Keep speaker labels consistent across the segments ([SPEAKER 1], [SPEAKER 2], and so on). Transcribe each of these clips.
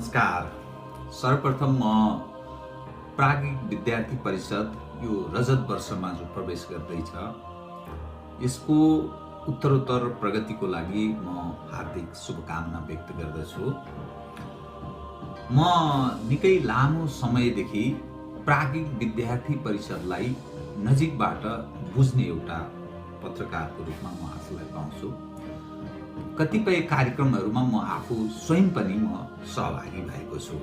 [SPEAKER 1] नमस्कार। सर्वप्रथम म प्राज्ञिक विद्यार्थी परिषद यो रजत वर्षमा जो प्रवेश गर्दैछ यसको उत्तरोत्तर प्रगतिको लागि म हार्दिक शुभकामना व्यक्त गर्दछु। म निकै लामो समयदेखि प्राज्ञिक विद्यार्थी परिषदलाई नजिकबाट बुझ्ने एउटा पत्रकारको रूपमा म आफूलाई पाउँछु। कतिपय कार्यक्रमहरूमा म आफू स्वयं पनि म सहभागी भएको छु।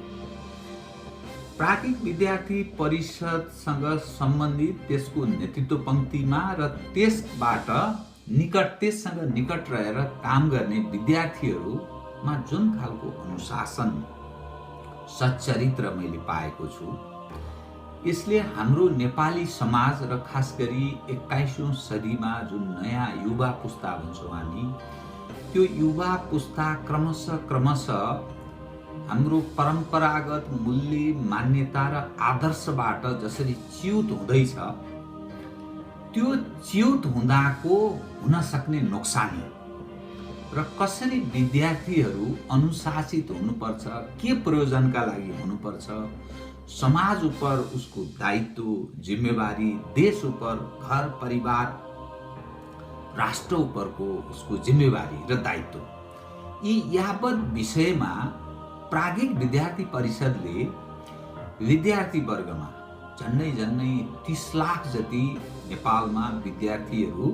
[SPEAKER 1] प्राज्ञिक विद्यार्थी परिषदसँग सम्बन्धित त्यसको नेतृत्व पङ्क्तिमा र त्यससँग निकट रहेर काम गर्ने विद्यार्थीहरूमा जुन खालको अनुशासन सच्चरित्र मैले पाएको छु यसले हाम्रो नेपाली समाज र खास गरी 21औं सदीमा जुन नयाँ युवा पुस्ता भन्छौँ हामी त्यो युवा पुस्ता क्रमशः हाम्रो परम्परागत मूल्य मान्यता र आदर्शबाट जसरी च्युत हुँदैछ त्यो च्युत हुन सक्ने नोक्सानी र कसरी विद्यार्थीहरू अनुशासित हुनुपर्छ, के प्रयोजनका लागि हुनुपर्छ, समाज उपर उसको दायित्व, जिम्मेवारी, देश उपर, घर परिवार, राष्ट्र उपरको उसको जिम्मेवारी र दायित्व यी यावत विषयमा प्राज्ञिक विद्यार्थी परिषदले विद्यार्थी वर्गमा झन्डै 30 लाख जति नेपालमा विद्यार्थीहरू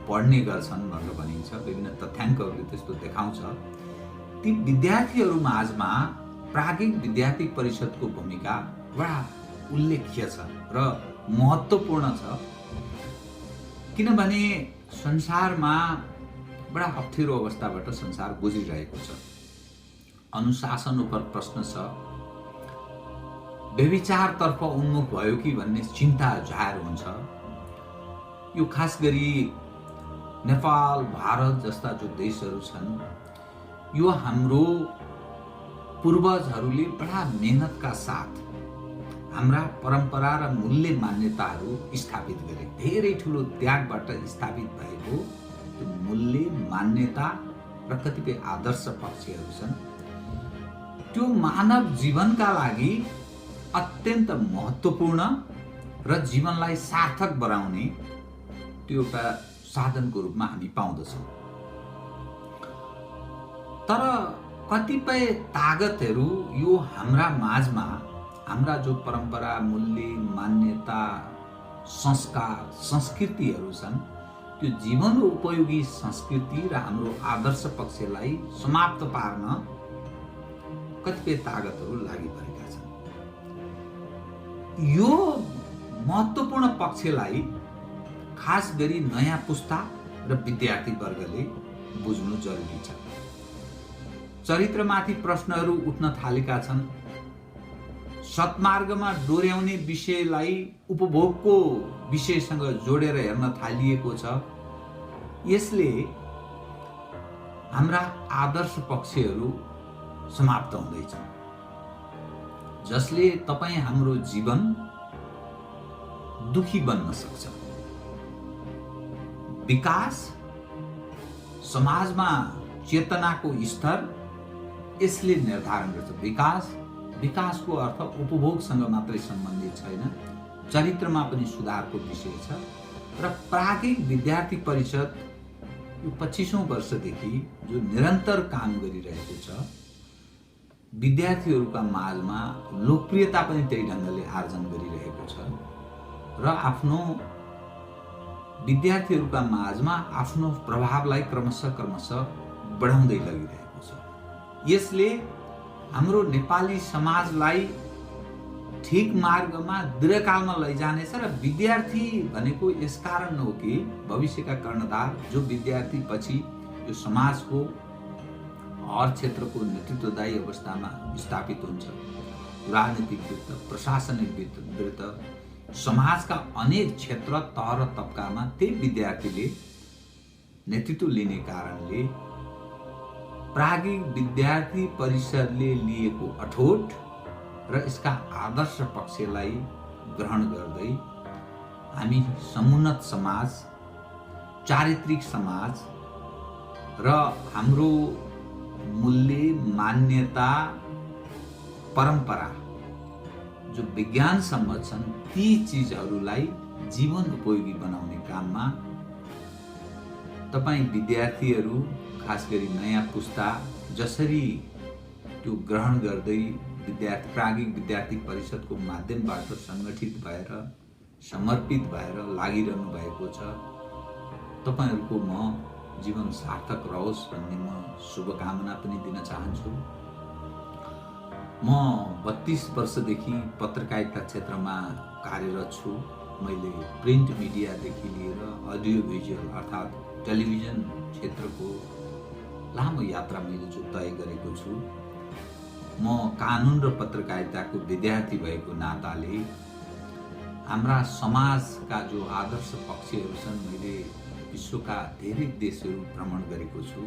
[SPEAKER 1] पढ्ने गर्छन् भनेर भनिन्छ। विभिन्न तथ्याङ्कहरूले त्यस्तो देखाउँछ। ती विद्यार्थीहरू माझमा प्राज्ञिक विद्यार्थी परिषदको भूमिका बडा उल्लेख्य छ र महत्त्वपूर्ण छ। किनभने संसारमा बडा अप्ठ्यारो अवस्थाबाट संसार गुज्रिरहेको छ। अनुशासन उपर प्रश्न छ। व्यभिचारतर्फ उन्मुख भयो कि भन्ने चिन्ता जाहेर हुन्छ। यो खास गरी नेपाल, भारत जस्ता जो देशहरू छन् यो हाम्रो पूर्वजहरूले बडा मेहनतका साथ हाम्रा परम्परा र मूल्य मान्यताहरू स्थापित गरे। धेरै ठुलो त्यागबाट स्थापित भएको त्यो मूल्य मान्यता र कतिपय आदर्श पक्षहरू छन्। त्यो मानव जीवनका लागि अत्यन्त महत्त्वपूर्ण र जीवनलाई सार्थक बनाउने त्यो एउटा साधनको रूपमा हामी पाउँदछौँ। तर कतिपय तागतहरू यो हाम्रा माझमा हाम्रा जो परम्परा, मूल्य, मान्यता, संस्कार, संस्कृतिहरू छन् त्यो जीवन उपयोगी संस्कृति र हाम्रो आदर्श पक्षलाई समाप्त पार्न कतिपय तागतहरू लागि परेका छन्। यो महत्त्वपूर्ण पक्षलाई खास गरी नयाँ पुस्ता र विद्यार्थी वर्गले बुझ्नु जरुरी छ। चरित्रमाथि प्रश्नहरू उठ्न थालेका छन्। सत्मार्गमा डोर्याउने विषयलाई उपभोगको विषयसँग जोडेर हेर्न थालिएको छ। यसले हाम्रा आदर्श पक्षहरू समाप्त हुँदैछन् जसले तपाईँ हाम्रो जीवन दुखी बन्न सक्छ। विकास, समाजमा चेतनाको स्तर यसले निर्धारण गर्छ। विकासको अर्थ उपभोगसँग मात्रै सम्बन्धित छैन, चरित्रमा पनि सुधारको विषय छ। र प्राज्ञिक विद्यार्थी परिषद यो 25औं वर्षदेखि जो निरन्तर काम गरिरहेको छ विद्यार्थीहरूका माझमा लोकप्रियता पनि त्यही ढङ्गले आर्जन गरिरहेको छ र आफ्नो विद्यार्थीहरूका माझमा आफ्नो प्रभावलाई क्रमशः बढाउँदै लगिरहेको छ। यसले हाम्रो नेपाली समाजलाई ठिक मार्गमा दीर्घकालमा लैजानेछ र विद्यार्थी भनेको यसकारण हो कि भविष्यका कर्णधार जो विद्यार्थी पछि यो समाजको हर क्षेत्रको नेतृत्वदायी अवस्थामा स्थापित हुन्छ। राजनीतिक वृत्त, प्रशासनिक वृत्त, समाजका अनेक क्षेत्र, तह र तबकामा त्यही विद्यार्थीले नेतृत्व लिने कारणले प्राज्ञिक विद्यार्थी परिषदले लिएको अठोट र यसका आदर्श पक्षलाई ग्रहण गर्दै हामी समुन्नत समाज, चारित्रिक समाज र हाम्रो मूल्य, मान्यता, परम्परा जो विज्ञान सम्मत छन् ती चीजहरूलाई जीवन उपयोगी बनाउने काममा तपाईं विद्यार्थीहरू, खास गरी नयाँ पुस्ता जसरी त्यो ग्रहण गर्दै प्राज्ञिक विद्यार्थी परिषदको माध्यमबाट सङ्गठित भएर समर्पित भएर लागिरहनु भएको छ, तपाईहरूको म जीवन सार्थक रहोस् भन्ने म शुभकामना पनि दिन चाहन्छु। म 32 वर्षदेखि पत्रकारिता क्षेत्रमा कार्यरत छु। मैले प्रिन्ट मिडियादेखि लिएर अडियो भिजुअल अर्थात् टेलिभिजन क्षेत्रको लामो यात्रा मैले जो तय गरेको छु। म कानुन र पत्रकारिताको विद्यार्थी भएको नाताले हाम्रा समाजका जो आदर्श पक्षहरू छन्, मैले विश्वका धेरै देशहरू भ्रमण गरेको छु।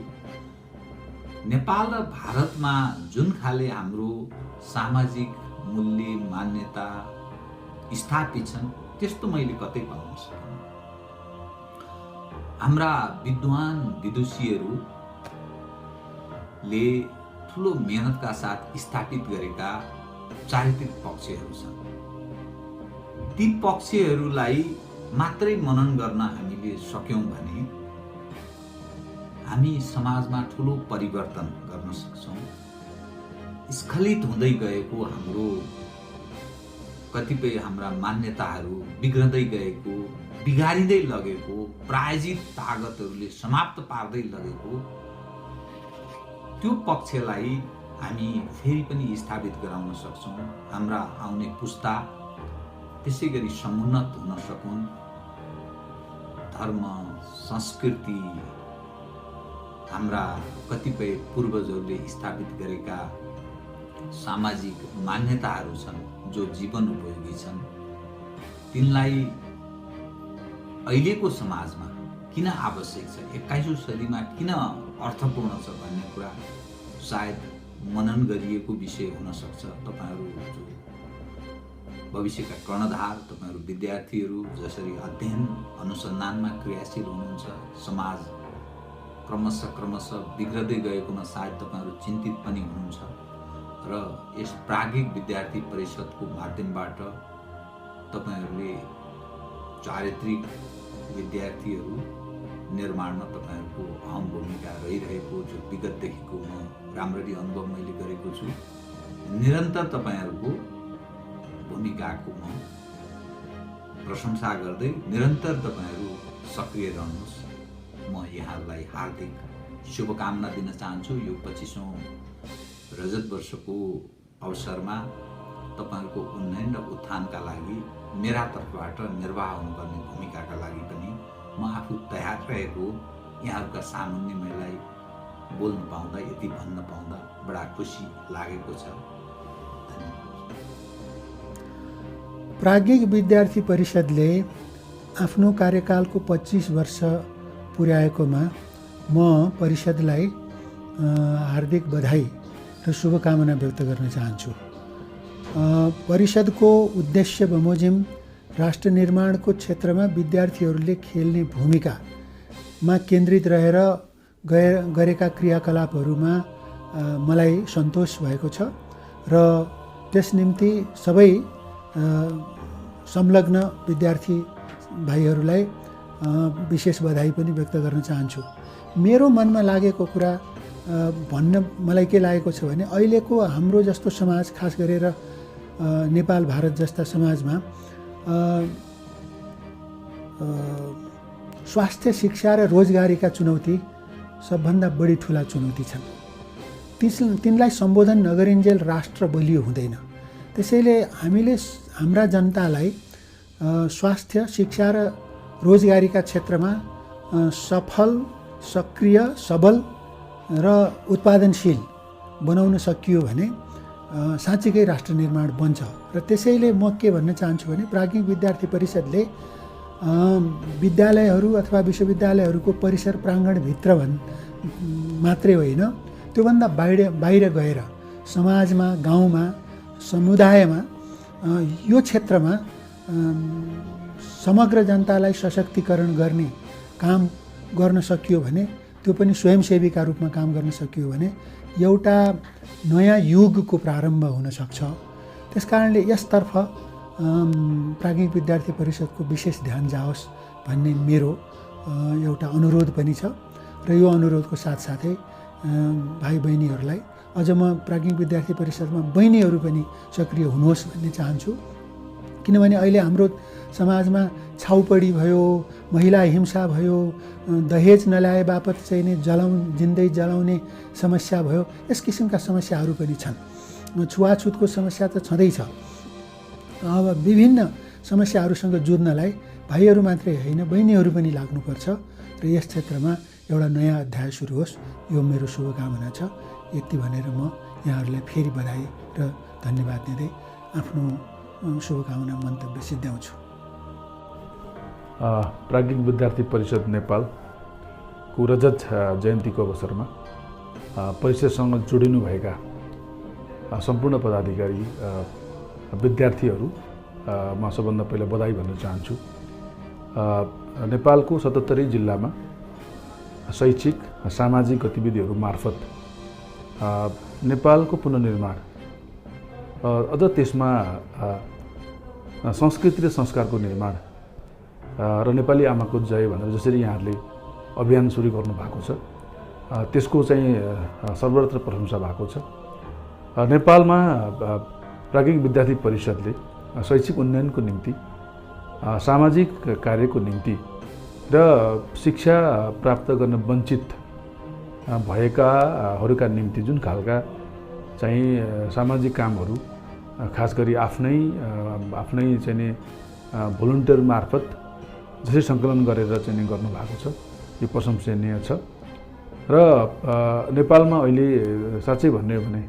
[SPEAKER 1] नेपाल र भारतमा जुन खाले हाम्रो सामाजिक मूल्य, मान्यता स्थापित छन् त्यस्तो मैले कतै पाउन सकिनँ। हाम्रा विद्वान विदुषीहरूले ठुलो मेहनतका साथ स्थापित गरेका चारित्रिक पक्षहरू छन्। ती पक्षहरूलाई मात्रै मनन गर्न हामीले सक्यौं भने हामी समाजमा ठुलो परिवर्तन गर्न सक्छौं। स्खलित हुँदै गएको हाम्रो कतिपय हाम्रा मान्यताहरू बिग्रदै गएको, बिगारिँदै लगेको, प्रायोजित तागतहरूले समाप्त पार्दै लगेको त्यो पक्षलाई हामी फेरि पनि स्थापित गराउन सक्छौं। हाम्रा आउने पुस्ता त्यसै गरी समुन्नत हुन सकुन्। धर्म, संस्कृति, हाम्रा कतिपय पूर्वजहरूले स्थापित गरेका सामाजिक मान्यताहरू छन् जो जीवन उपयोगी छन्, तिनलाई अहिलेको समाजमा किन आवश्यक छ, 21औं सदीमा किन अर्थपूर्ण छ भन्ने कुरा सायद मनन गरिएको विषय हुन सक्छ। तपाईहरू जो भविष्यका कर्णधार, तपाईहरू विद्यार्थीहरू जसरी अध्ययन अनुसन्धानमा क्रियाशील हुनुहुन्छ, समाज क्रमशः बिग्रदै गएकोमा सायद तपाईहरू चिन्तित पनि हुनुहुन्छ र यस प्राज्ञिक विद्यार्थी परिषदको माध्यमबाट तपाईहरूले चारित्रिक विद्यार्थीहरू निर्माणमा तपाईहरूको अहम भूमिका रहिरहेको जो विगतदेखिको म राम्ररी अनुभव मैले गरेको छु। निरन्तर तपाईहरूको भूमिकाको म प्रशंसा गर्दै निरन्तर तपाईहरू सक्रिय रहनुहोस्। म यहाँलाई हार्दिक शुभकामना दिन चाहन्छु। यो 25औं रजत वर्षको अवसरमा तपाईहरूको उन्नयन र उत्थानका लागि मेरा तर्फबाट निर्वाह हुनुपर्ने भूमिकाका लागि पनि म आफू तयार रहेको यहाँहरूका सामुन्ने मलाई बोल्न पाउँदा, यति भन्न पाउँदा बडा खुसी लागेको छ।
[SPEAKER 2] प्राज्ञिक विद्यार्थी परिषदले आफ्नो कार्यकालको 25 वर्ष पुर्याएकोमा म परिषदलाई हार्दिक बधाई र शुभकामना व्यक्त गर्न चाहन्छु। परिषदको उद्देश्य बमोजिम राष्ट्र निर्माणको क्षेत्रमा विद्यार्थीहरूले खेल्ने भूमिकामा केन्द्रित रहेर गरेका क्रियाकलापहरूमा मलाई सन्तोष भएको छ र त्यस निम्ति सबै संलग्न विद्यार्थी भाइहरूलाई विशेष बधाई पनि व्यक्त गर्न चाहन्छु। मेरो मनमा लागेको कुरा भन्न मलाई के लागेको छ भने अहिलेको हाम्रो जस्तो समाज, खास गरेर नेपाल भारत जस्ता समाजमा स्वास्थ्य, शिक्षा र रोजगारीका चुनौती सबभन्दा बढी ठुला चुनौती छन्। तिनलाई सम्बोधन नगरिन्जेल राष्ट्र बलियो हुँदैन। त्यसैले हामीले हाम्रा जनतालाई स्वास्थ्य, शिक्षा र रोजगारीका क्षेत्रमा सफल, सक्रिय, सबल र उत्पादनशील बनाउन सकियो भने साँच्चीकै राष्ट्र निर्माण बन्छ। र त्यसैले म के भन्न चाहन्छु भने प्राज्ञिक विद्यार्थी परिषदले विद्यालयहरू अथवा विश्वविद्यालयहरूको परिसर प्राङ्गणभित्र मात्रै होइन, त्योभन्दा बाहिर गएर समाजमा, गाउँमा, समुदायमा यो क्षेत्रमा समग्र जनतालाई सशक्तिकरण गर्ने काम गर्न सकियो भने त्यो पनि स्वयंसेवीका रूपमा काम गर्न सकियो भने एउटा नयाँ युगको प्रारम्भ हुन सक्छ। त्यसकारणले यसतर्फ प्राज्ञिक विद्यार्थी परिषदको विशेष ध्यान जाओस् भन्ने मेरो एउटा अनुरोध पनि छ र यो अनुरोधको साथसाथै भाइ बहिनीहरूलाई अझ म प्राज्ञिक विद्यार्थी परिषदमा बहिनीहरू पनि सक्रिय हुनुहोस् भन्ने चाहन्छु। किनभने अहिले हाम्रो समाजमा छाउपडी भयो, महिला हिंसा भयो, दहेज नल्याए बापत चाहिँ नि जिन्दै जलाउने समस्या भयो, यस किसिमका समस्याहरू पनि छन्। छुवाछुतको समस्या त छँदैछ। अब विभिन्न समस्याहरूसँग जुझ्नलाई भाइहरू मात्रै होइन बहिनीहरू पनि लाग्नुपर्छ र यस क्षेत्रमा एउटा नयाँ अध्याय सुरु होस्, यो मेरो शुभकामना छ। यति भनेर म यहाँहरूलाई फेरि बधाई र धन्यवाद दिँदै आफ्नो शुभकामना मन्तव्य सिद्ध्याउँछु।
[SPEAKER 3] प्राज्ञिक विद्यार्थी परिषद नेपालको रजत जयन्तीको अवसरमा परिषदसँग जोडिनुभएका सम्पूर्ण पदाधिकारी विद्यार्थीहरू म सबभन्दा पहिला बधाई भन्न चाहन्छु। नेपालको 77 जिल्लामा शैक्षिक सामाजिक गतिविधिहरू मार्फत नेपालको पुनर्निर्माण अझ त्यसमा संस्कृति र संस्कारको निर्माण र नेपाली आमाको जय भनेर जसरी यहाँहरूले अभियान सुरु गर्नुभएको छ त्यसको चाहिँ सर्वत्र प्रशंसा भएको छ। नेपालमा प्राज्ञिक विद्यार्थी परिषदले शैक्षिक उन्नयनको निम्ति, सामाजिक कार्यको निम्ति र शिक्षा प्राप्त गर्न वञ्चित भएकाहरूका निम्ति जुन खालका चाहिँ सामाजिक कामहरू खास गरी आफ्नै चाहिँ नि भोलन्टियर मार्फत जसरी सङ्कलन गरेर चाहिँ गर्नुभएको छ, यो प्रशंसनीय छ। र नेपालमा अहिले साँच्चै भन्ने हो भने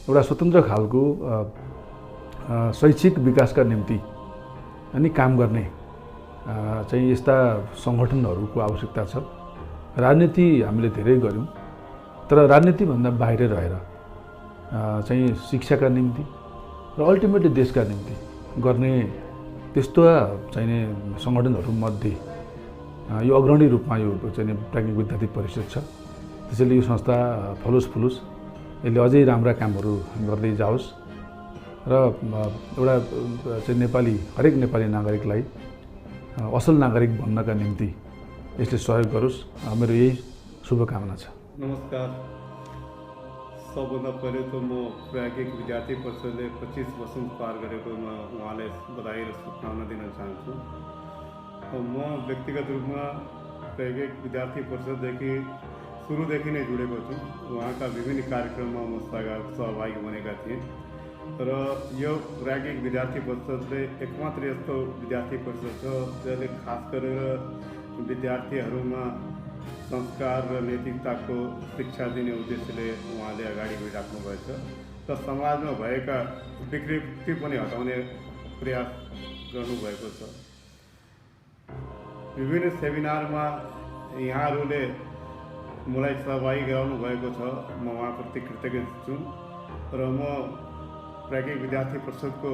[SPEAKER 3] एउटा स्वतन्त्र खालको शैक्षिक विकासका निम्ति अनि काम गर्ने चाहिँ यस्ता सङ्गठनहरूको आवश्यकता छ। राजनीति हामीले धेरै गऱ्यौँ, तर राजनीतिभन्दा बाहिर रहेर चाहिँ शिक्षाका निम्ति र अल्टिमेटली देशका निम्ति गर्ने त्यस्तो चाहिने सङ्गठनहरूमध्ये यो अग्रणी रूपमा यो चाहिँ प्राज्ञिक विद्यार्थी परिषद छ। त्यसैले यो संस्था फलोस् फुलोस्, यसले अझै राम्रा कामहरू गर्दै जाओस् र एउटा चाहिँ हरेक नेपाली नागरिकलाई असल नागरिक बन्नका निम्ति यसले सहयोग गरोस्, मेरो यही शुभकामना छ।
[SPEAKER 4] नमस्कार। सबभन्दा पहिले त म प्राज्ञिक विद्यार्थी परिषदले 25 वर्ष पार गरेकोमा उहाँलाई बधाई र शुभकामना दिन चाहन्छु। म व्यक्तिगत रूपमा प्राज्ञिक विद्यार्थी परिषददेखि सुरुदेखि नै जुडेको छु। उहाँका विभिन्न कार्यक्रममा म सहभागी बनेका थिएँ र यो प्राज्ञिक विद्यार्थी परिषदले एकमात्र यस्तो विद्यार्थी परिषद छ जसले खास गरेर विद्यार्थीहरूमा संस्कार र नैतिकताको शिक्षा दिने उद्देश्यले उहाँले अगाडि बढिराख्नु भएको छ र समाजमा भएका विकृति पनि हटाउने प्रयास गर्नुभएको छ। विभिन्न सेमिनारमा यहाँहरूले मलाई सहभागी गराउनु भएको छ, म उहाँप्रति कृतज्ञ छु र म प्राज्ञिक विद्यार्थी परिषदको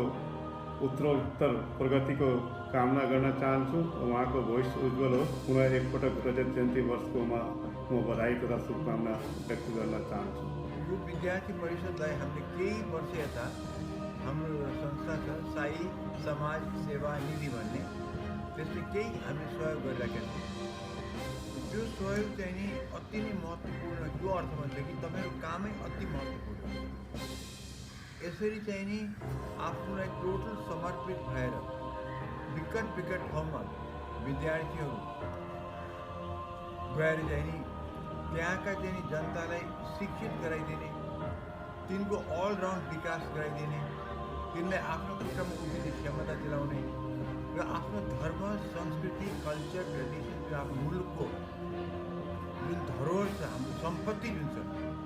[SPEAKER 4] उत्तरोत्तर प्रगतिको कामना गर्न चाहन्छु। उहाँको भविष्य उज्जवल होस्। पुनः एकपटक रजत जयन्ती वर्षकोमा म बधाई तथा शुभकामना व्यक्त गर्न चाहन्छु।
[SPEAKER 5] यो विद्यार्थी परिषदलाई हामीले केही वर्ष यता हाम्रो संस्था छ साई समाज सेवा निधि भन्ने, त्यसले केही हामीले सहयोग गरिराखेका छौँ। त्यो सहयोग चाहिँ नि अति नै महत्त्वपूर्ण यो अर्थमा छ कि तपाईँको कामै अति महत्त्वपूर्ण। यसरी चाहिँ नि आफूलाई टोटल समर्पित भएर विकट ठाउँमा विद्यार्थीहरू गएर चाहिँ नि त्यहाँका चाहिँ नि जनतालाई शिक्षित गराइदिने, तिनको अलराउन्ड विकास गराइदिने, तिनलाई आफ्नो खुट्टामा उभिने क्षमता दिलाउने र आफ्नो धर्म, संस्कृति, कल्चर, ट्रेडिसन र आफ्नो मुलुकको जुन धरोहर छ, हाम्रो सम्पत्ति जुन छ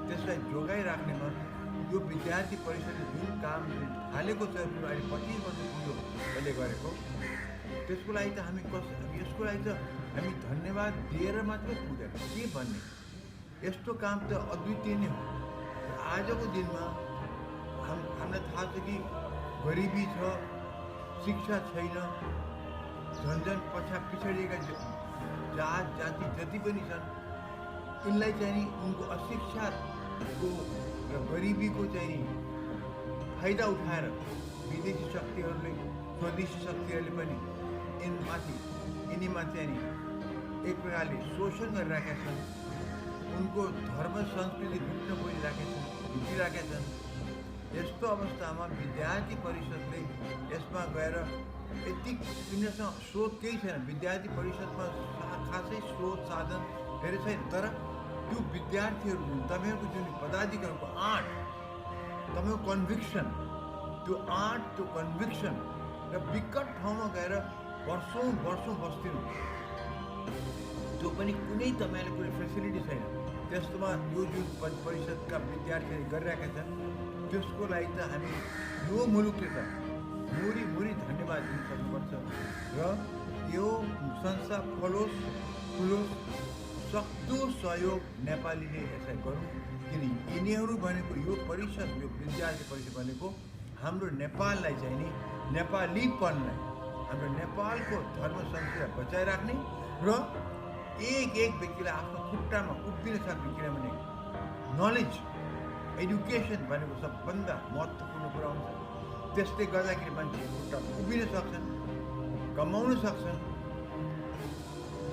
[SPEAKER 5] त्यसलाई जोगाइराख्नेमा यो विद्यार्थी परिषदले जुन काम थालेको छ, जुन अहिले 25 वर्ष पुग्यो यसले गरेको, त्यसको लागि त यसको लागि त हामी धन्यवाद दिएर मात्रै पुग्दैन, के भन्ने। यस्तो काम त अद्वितीय नै हो। आजको दिनमा हामीलाई थाहा छ कि गरिबी छ, शिक्षा छैन, झन्झन पिछडिएका जात जाति जति पनि छन् यिनलाई चाहिँ नि उनको अशिक्षाको र गरिबीको चाहिँ नि फाइदा उठाएर विदेशी शक्तिहरूले स्वदेशी शक्तिहरूले पनि यिनीमा चाहिँ नि एक प्रकारले शोषण गरिरहेका छन्, उनको धर्म संस्कृति लुट्न लुटिरहेका छन्। यस्तो अवस्थामा विद्यार्थी परिषदले यसमा गएर यति यिनीहरूसँग स्रोत केही छैन। विद्यार्थी परिषदमा खासै स्रोत साधन धेरै छैन, तर त्यो विद्यार्थीहरू तपाईँहरूको जुन पदाधिकारीको आँट, तपाईँको कन्भिक्सन, त्यो आँट, त्यो कन्भिक्सन र विकट ठाउँमा गएर वर्षौँ बस्दिनु, त्यो पनि कुनै तपाईँलाई कुनै फेसिलिटी छैन। त्यस्तोमा यो जुन परिषदका विद्यार्थीहरूले गरिरहेका छन्, त्यसको लागि त हामी यो मुलुकले त मुरी धन्यवाद दिन सक्नुपर्छ र यो संस्था फलोस् फुलोस्, सक्दो सहयोग नेपालीले यसलाई गरौँ। किन यिनीहरू भनेको यो परिषद, यो विद्यार्थी परिषद भनेको हाम्रो नेपाललाई चाहिँ नि नेपालीपनलाई, हाम्रो नेपालको धर्म संस्कृतिलाई बचाइराख्ने र एक व्यक्तिलाई आफ्नो खुट्टामा उभिन सक्ने। किनभने नलेज, एडुकेसन भनेको सबभन्दा महत्त्वपूर्ण कुरा हुन्छ। त्यसले गर्दाखेरि मान्छे खुट्टामा उभिन सक्छन्, कमाउन सक्छन्,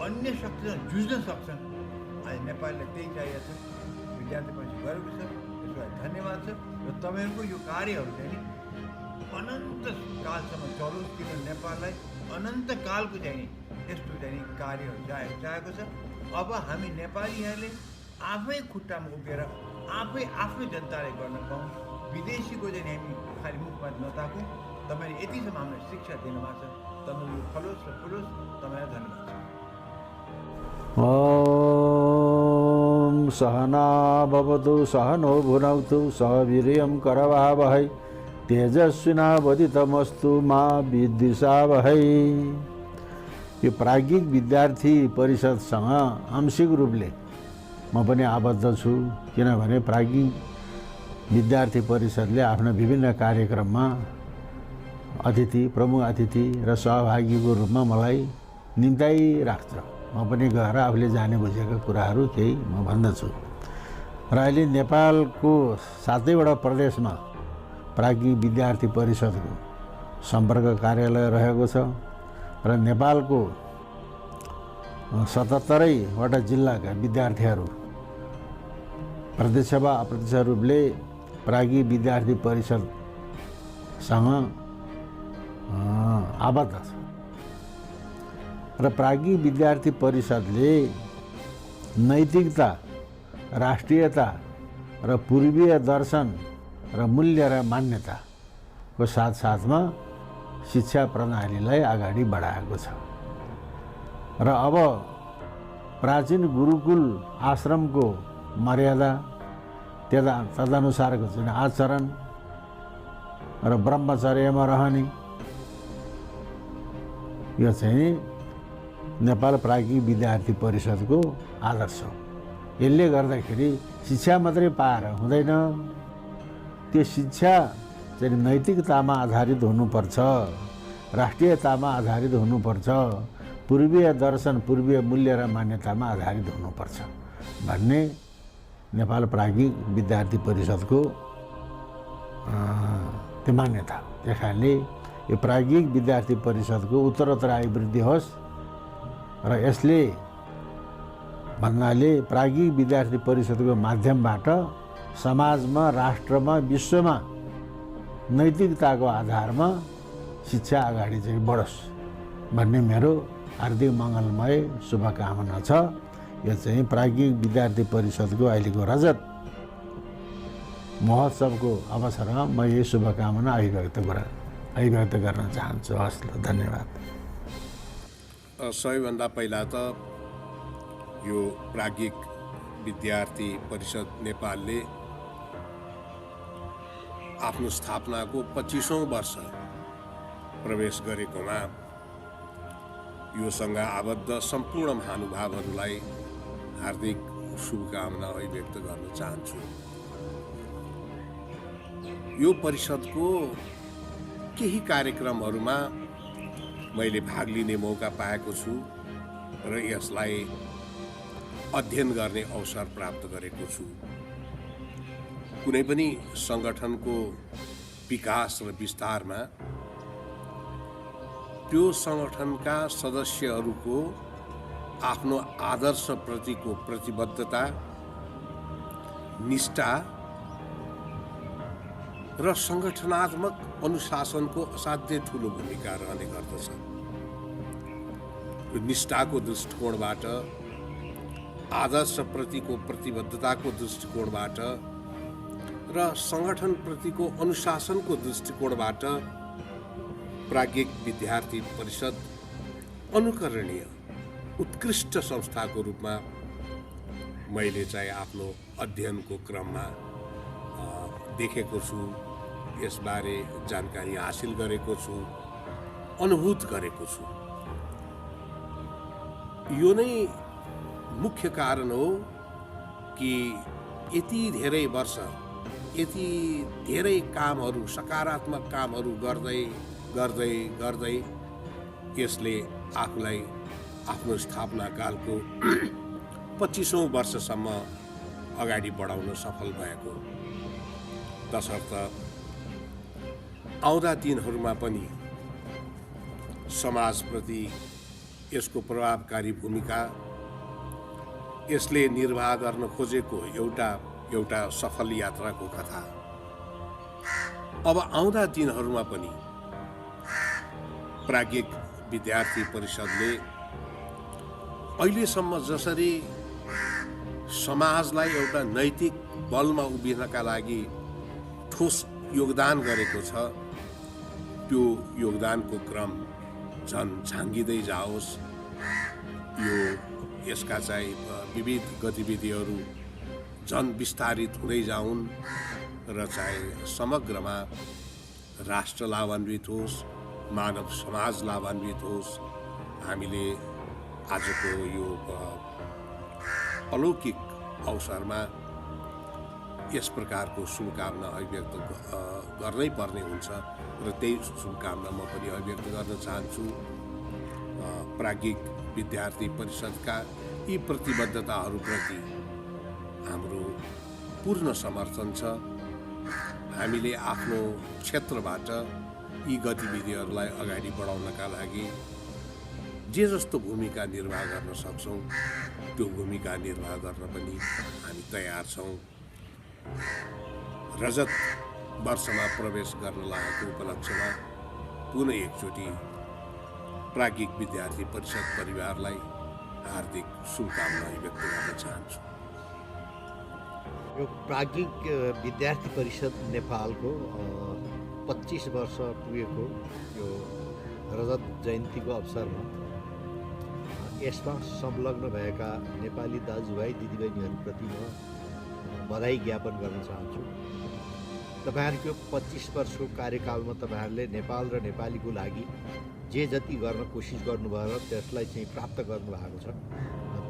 [SPEAKER 5] अन्य शक्तिसँग जुझ्न सक्छन्। आज नेपाललाई त्यही चाहिएको छ। विद्यार्थी परिषद गरेको छ, यसलाई धन्यवाद छ र तपाईँहरूको यो कार्यहरू चाहिँ नि अनन्त कालसम्म चलोस्। किन नेपाललाई अनन्त कालको चाहिँ नि यस्तो चाहिँ नि कार्यहरू चाहेको छ। अब हामी नेपालीहरूले आफै खुट्टामा उभिएर आफै आफ्नो जनतालाई गर्न पाऊँ, विदेशीको चाहिँ हामी खालि मुखमा नताकौँ। तपाईँले यतिसम्म हामीलाई शिक्षा दिनुभएको छ। तपाईँको यो फलोस् र फुलोस्। तपाईँलाई धन्यवाद छ।
[SPEAKER 6] ओम सहना भवतु सहनो भुनक्तु सह वीर्यं करवावहै तेजस्विनावदितमस्तु मा विद्विषावहै। यो प्राज्ञिक विद्यार्थी परिषदसँग आंशिक रूपले म पनि आबद्ध छु। किनभने प्राज्ञिक विद्यार्थी परिषदले आफ्ना विभिन्न कार्यक्रममा प्रमुख अतिथि र सहभागीको रूपमा मलाई निम्ताइराख्छ। म पनि गएर आफूले जाने बुझेका कुराहरू केही म भन्दछु। र अहिले नेपालको 7वटा प्रदेशमा प्राज्ञिक विद्यार्थी परिषदको सम्पर्क कार्यालय रहेको छ र नेपालको 77वटा जिल्लाका विद्यार्थीहरू प्रत्यक्ष वा अप्रत्यक्ष रूपले प्राज्ञिक विद्यार्थी परिषदसँग आबद्ध छ। र प्राज्ञिक विद्यार्थी परिषदले नैतिकता, राष्ट्रियता र पूर्वीय दर्शन र मूल्य र मान्यताको साथसाथमा शिक्षा प्रणालीलाई अगाडि बढाएको छ। र अब प्राचीन गुरुकुल आश्रमको मर्यादा, तदनुसारको जुन आचरण र ब्रह्मचर्यमा रहने, यो चाहिँ नेपाल प्राज्ञिक विद्यार्थी परिषदको आदर्श हो। यसले गर्दाखेरि शिक्षा मात्रै पाएर हुँदैन, त्यो शिक्षा चाहिँ नैतिकतामा आधारित हुनुपर्छ, राष्ट्रियतामा आधारित हुनुपर्छ, पूर्वीय दर्शन, पूर्वीय मूल्य र मान्यतामा आधारित हुनुपर्छ भन्ने नेपाल प्राज्ञिक विद्यार्थी परिषदको त्यो मान्यता। त्यस कारणले यो प्राज्ञिक विद्यार्थी परिषदको उत्तरोत्तर अभिवृद्धि होस् र यसले भन्नाले प्राज्ञिक विद्यार्थी परिषदको माध्यमबाट समाजमा, राष्ट्रमा, विश्वमा नैतिकताको आधारमा शिक्षा अगाडि चाहिँ बढोस् भन्ने मेरो हार्दिक मङ्गलमय शुभकामना छ। यो चाहिँ प्राज्ञिक विद्यार्थी परिषदको अहिलेको रजत महोत्सवको अवसरमा म यही शुभकामना अभिव्यक्त गर्न चाहन्छु। हस्, धन्यवाद।
[SPEAKER 7] सबैभन्दा पहिला त यो प्राज्ञिक विद्यार्थी परिषद नेपालले आफ्नो स्थापनाको 25औं वर्ष प्रवेश गरेकोमा योसँग आबद्ध सम्पूर्ण महानुभावहरूलाई हार्दिक शुभकामना अभिव्यक्त गर्न चाहन्छु। यो परिषदको केही कार्यक्रमहरूमा मैले भाग लिने मौका पाएको छु र यसलाई अध्ययन गर्ने अवसर प्राप्त गरेको छु। कुनै पनि सङ्गठनको विकास र विस्तारमा त्यो सङ्गठनका सदस्यहरूको आफ्नो आदर्शप्रतिको प्रतिबद्धता, निष्ठा र सङ्गठनात्मक अनुशासनको असाध्यै ठुलो भूमिका रहने गर्दछ। निष्ठाको दृष्टिकोणबाट, आदर्शप्रतिको प्रतिबद्धताको दृष्टिकोणबाट र सङ्गठनप्रतिको अनुशासनको दृष्टिकोणबाट प्राज्ञिक विद्यार्थी परिषद अनुकरणीय उत्कृष्ट संस्थाको रूपमा मैले चाहिँ आफ्नो अध्ययनको क्रममा देखेको छु, यसबारे जानकारी हासिल गरेको छु, अनुभूत गरेको छु। यो नै मुख्य कारण हो कि यति धेरै वर्ष, यति धेरै कामहरू, सकारात्मक कामहरू गर्दै गर्दै गर्दै यसले आफूलाई आफ्नो स्थापना कालको 25औं वर्षसम्म अगाडि बढाउन सफल भएको। तसर्थ आउँदा दिनहरूमा पनि समाजप्रति यसको प्रभावकारी भूमिका, यसले निर्वाह गर्न खोजेको एउटा सफल यात्राको कथा अब आउँदा दिनहरूमा पनि प्राज्ञिक विद्यार्थी परिषदले अहिलेसम्म जसरी समाजलाई एउटा नैतिक बलमा उभिनका लागि ठोस योगदान गरेको छ, त्यो योगदानको क्रम झन् झाँगिँदै जाओस्। यसका चाहिँ विविध गतिविधिहरू झन् विस्तारित हुँदै जाउन् र चाहिँ समग्रमा राष्ट्र लाभान्वित होस्, मानव समाज लाभान्वित होस्। हामीले आजको यो अलौकिक अवसरमा यस प्रकारको शुभकामना अभिव्यक्त गर्नै पर्ने हुन्छ र त्यही शुभकामना म पनि अभिव्यक्त गर्न चाहन्छु। प्राज्ञिक विद्यार्थी परिषदका यी प्रतिबद्धताहरूप्रति हाम्रो पूर्ण समर्थन छ। हामीले आफ्नो क्षेत्रबाट यी गतिविधिहरूलाई अगाडि बढाउनका लागि जे जस्तो भूमिका निर्वाह गर्न सक्छौँ त्यो भूमिका निर्वाह गर्न पनि हामी तयार छौँ। रजत वर्षमा प्रवेश गर्न लागेको उपलक्ष्यमा पुनः एकचोटि प्राज्ञिक विद्यार्थी परिषद परिवारलाई हार्दिक शुभकामना व्यक्त गर्न चाहन्छु।
[SPEAKER 8] यो प्राज्ञिक विद्यार्थी परिषद नेपालको 25 वर्ष पुगेको यो रजत जयन्तीको अवसरमा यसमा संलग्न भएका नेपाली दाजुभाइ दिदीबहिनीहरूप्रति म बधाई ज्ञापन गर्न चाहन्छु। तपाईँहरूको 25 वर्षको कार्यकालमा तपाईँहरूले नेपाल र नेपालीको लागि जे जति गर्न कोसिस गर्नुभयो त्यसलाई चाहिँ प्राप्त गर्नुभएको छ।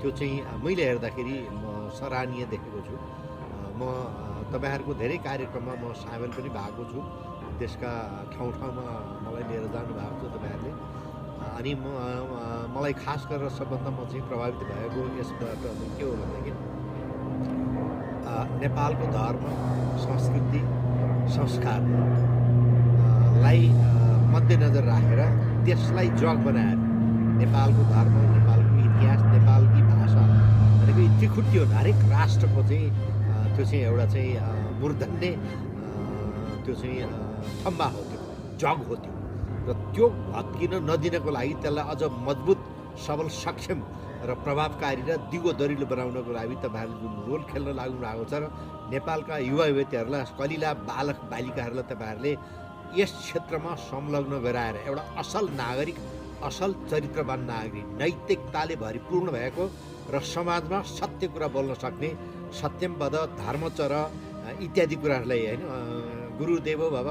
[SPEAKER 8] त्यो चाहिँ मैले हेर्दाखेरि म सराहनीय देखेको छु। म तपाईँहरूको धेरै कार्यक्रममा म सामेल पनि भएको छु। त्यसका ठाउँ ठाउँमा मलाई लिएर जानुभएको छ तपाईँहरूले। अनि मलाई खास गरेर सबभन्दा म चाहिँ प्रभावित भएको यसबाट के हो भनेदेखि नेपालको धर्म, संस्कृति, संस्कारलाई मध्यनजर राखेर त्यसलाई जग बनाएर नेपालको धर्म, नेपालको इतिहास, नेपालकी भाषा भनेको यी त्रिखुटी हो। हरेक राष्ट्रको चाहिँ त्यो चाहिँ एउटा चाहिँ मूर्धन्य त्यो चाहिँ थम्बा हो, त्यो जग हो त्यो। र त्यो भत्किन नदिनको लागि त्यसलाई अझ मजबुत, सबल, सक्षम र प्रभावकारी र दिगो दरिलो बनाउनको लागि तपाईँहरूले जुन रोल खेल्न लाग्नु भएको छ र नेपालका युवा युवतीहरूलाई, कलिला बालक बालिकाहरूलाई तपाईँहरूले यस क्षेत्रमा संलग्न गराएर एउटा असल नागरिक, असल चरित्रवान नागरिक, नैतिकताले भरिपूर्ण भएको र समाजमा सत्य कुरा बोल्न सक्ने, सत्यम वद धर्मचर इत्यादि कुराहरूलाई होइन, गुरुदेवो भव,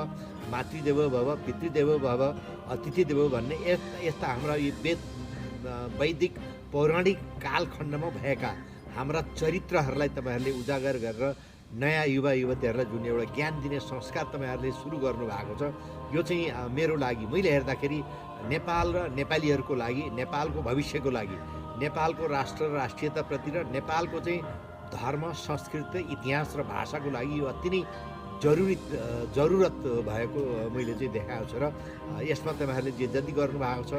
[SPEAKER 8] मातृदेवो भव, पितृदेवो भव, अतिथिदेवो भन्ने यस्ता हाम्रा यी वैदिक पौराणिक कालखण्डमा भएका हाम्रा चरित्रहरूलाई तपाईँहरूले उजागर गरेर नयाँ युवा युवतीहरूलाई जुन एउटा ज्ञान दिने संस्कार तपाईँहरूले सुरु गर्नुभएको छ, यो चाहिँ मेरो लागि, मैले हेर्दाखेरि नेपाल र नेपालीहरूको लागि, नेपालको भविष्यको लागि, नेपालको राष्ट्र र राष्ट्रियताप्रति र नेपालको चाहिँ धर्म, संस्कृति, इतिहास र भाषाको लागि यो अति नै जरुरत भएको मैले चाहिँ देखाएको छु र यसमा तपाईँहरूले जे जति गर्नुभएको छ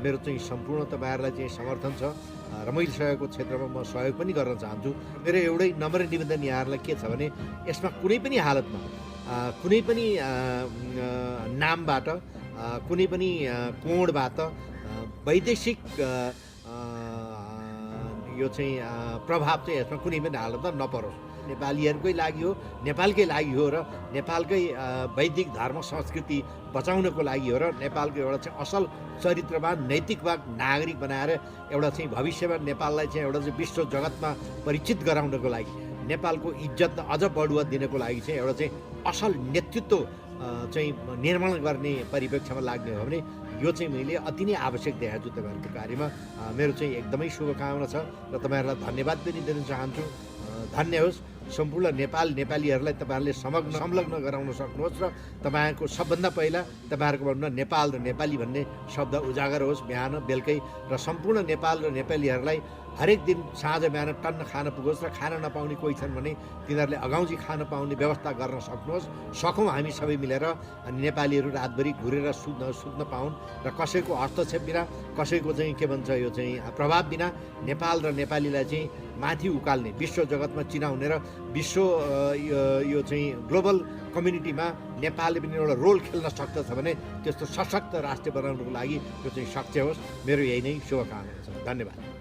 [SPEAKER 8] मेरो चाहिँ सम्पूर्ण तपाईँहरूलाई चाहिँ समर्थन छ र मैले सहयोगको क्षेत्रमा म सहयोग पनि गर्न चाहन्छु। मेरो एउटै नम्र निवेदन यहाँहरूलाई के छ भने यसमा कुनै पनि हालतमा कुनै पनि नामबाट कुनै पनि कोणबाट वैदेशिक यो चाहिँ प्रभाव चाहिँ यसमा कुनै पनि हालतमा नपरोस्। नेपालीहरूकै लागि हो, नेपालकै लागि हो र नेपालकै वैदिक धर्म संस्कृति बचाउनको लागि हो र नेपालको एउटा चाहिँ असल चरित्रवान नैतिकवान नागरिक बनाएर एउटा चाहिँ भविष्यमा नेपाललाई चाहिँ एउटा चाहिँ विश्व जगतमा परिचित गराउनको लागि, नेपालको इज्जत अझ बढुवा दिनको लागि चाहिँ एउटा चाहिँ असल नेतृत्व चाहिँ निर्माण गर्ने परिप्रेक्ष्यमा लाग्ने हो भने यो चाहिँ मैले अति नै आवश्यक देखाएको छु तपाईँहरूको कार्यमा। मेरो चाहिँ एकदमै शुभकामना छ र तपाईँहरूलाई धन्यवाद पनि दिन चाहन्छु। धन्य होस् सम्पूर्ण नेपालीहरूलाई तपाईँहरूले संलग्न गराउन सक्नुहोस् र तपाईँको सबभन्दा पहिला तपाईँहरूको भन्नु नेपाल र नेपाली भन्ने शब्द उजागर होस् बिहान बेलुकै र सम्पूर्ण नेपाल र नेपालीहरूलाई हरेक दिन साँझ बिहान टन्न खान पुगोस् र खान नपाउने कोही छन् भने तिनीहरूले अगाउँची खान पाउने व्यवस्था गर्न सकौँ हामी सबै मिलेर। अनि नेपालीहरू रातभरि घुरेर सुत्न पाउन् र कसैको हस्तक्षेप बिना, कसैको चाहिँ के भन्छ यो चाहिँ प्रभाव बिना नेपाल र नेपालीलाई चाहिँ माथि उकाल्ने, विश्व जगतमा चिनाउने र विश्व यो चाहिँ ग्लोबल कम्युनिटीमा नेपालले पनि एउटा रोल खेल्न सक्दछ भने त्यस्तो सशक्त राष्ट्र बनाउनको लागि यो चाहिँ सक्छ होस्। मेरो यही नै शुभकामना छ। धन्यवाद।